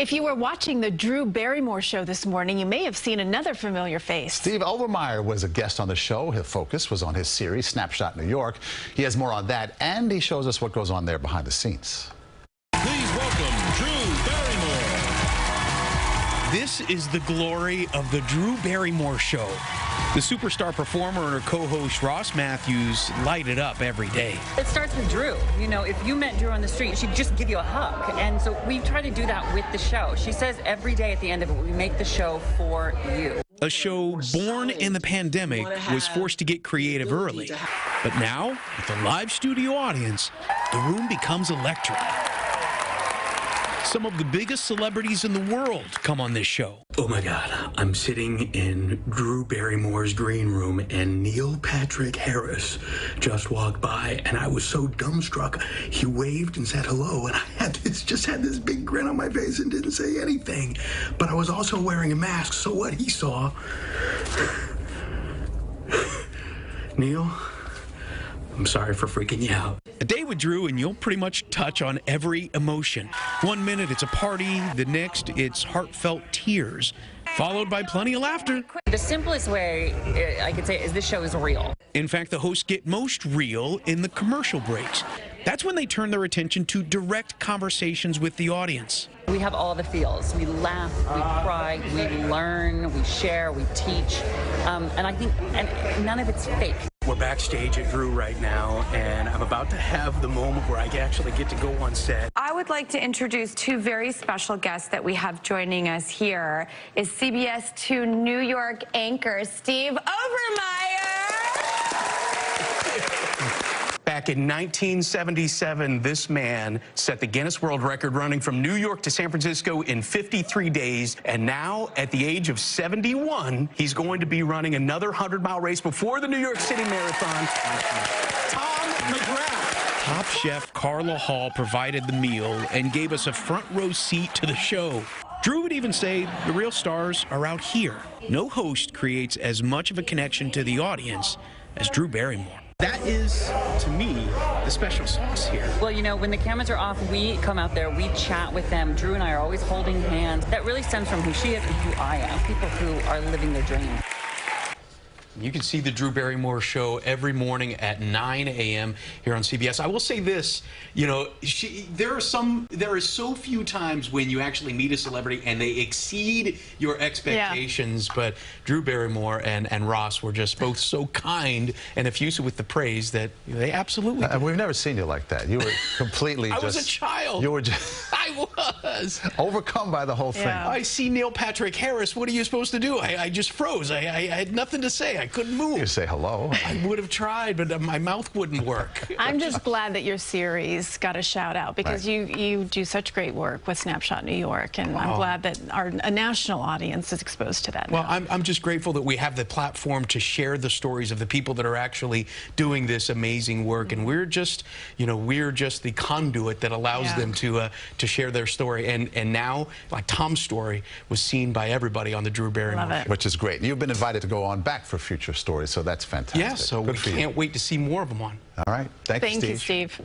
If you were watching the Drew Barrymore Show this morning, you may have seen another familiar face. Steve Overmyer was a guest on the show. His focus was on his series, Snapshot New York. He has more on that, and he shows us what goes on there behind the scenes. Please welcome Drew Barrymore. This is the glory of the Drew Barrymore Show. The superstar performer and her co-host Ross Matthews light it up every day. It starts with Drew. You know, if you met Drew on the street, she'd just give you a hug. And so we try to do that with the show. She says every day at the end of it, we make the show for you. A show born in the pandemic was forced to get creative early. But now, with a live studio audience, the room becomes electric. Some of the biggest celebrities in the world come on this show. Oh my God, I'm sitting in Drew Barrymore's green room and Neil Patrick Harris just walked by and I was so dumbstruck. He waved and said hello and I just had this big grin on my face and didn't say anything. But I was also wearing a mask, so what he saw... Neil, I'm sorry for freaking you out. A day with Drew and you'll pretty much touch on every emotion. 1 minute it's a party, the next it's heartfelt tears, followed by plenty of laughter. The simplest way I could say is this show is real. In fact, the hosts get most real in the commercial breaks. That's when they turn their attention to direct conversations with the audience. We have all the feels. We laugh, we cry, we learn, we share, we teach. And I think none of it's fake. We're backstage at Drew right now, and I'm about to have the moment where I actually get to go on set. I would like to introduce two very special guests that we have joining us here. Is CBS2 New York anchor Steve Overmyer. Back in 1977, this man set the Guinness World Record running from New York to San Francisco in 53 days. And now, at the age of 71, he's going to be running another 100-mile race before the New York City Marathon. Tom McGrath. Top chef Carla Hall provided the meal and gave us a front row seat to the show. Drew would even say the real stars are out here. No host creates as much of a connection to the audience as Drew Barrymore. That is, to me, the special sauce here. Well, you know, when the cameras are off, we come out there, we chat with them. Drew and I are always holding hands. That really stems from who she is and who I am, people who are living their dream. You can see the Drew Barrymore Show every morning at 9 a.m. here on CBS. I will say this, you know, there are so few times when you actually meet a celebrity and they exceed your expectations, but Drew Barrymore and Ross were just both so kind and effusive with the praise that they absolutely did. We've never seen you like that. You were completely I was a child. You were just... I was. Overcome by the whole thing. I see Neil Patrick Harris. What are you supposed to do? I just froze. I had nothing to say. I couldn't move. You say hello. I would have tried, but my mouth wouldn't work. I'm just glad that your series got a shout out because you do such great work with Snapshot New York, and I'm glad that a national audience is exposed to that Well, now. I'm just grateful that we have the platform to share the stories of the people that are actually doing this amazing work, and we're just, you know, we're just the conduit that allows them to share their story. And now, like Tom's story was seen by everybody on the Drew Barrymore Show. Which is great. You've been invited to go on back for future stories, so that's fantastic. Yeah, so we can't wait to see more of them on. All right. Thank you, Steve. Thank you, Steve.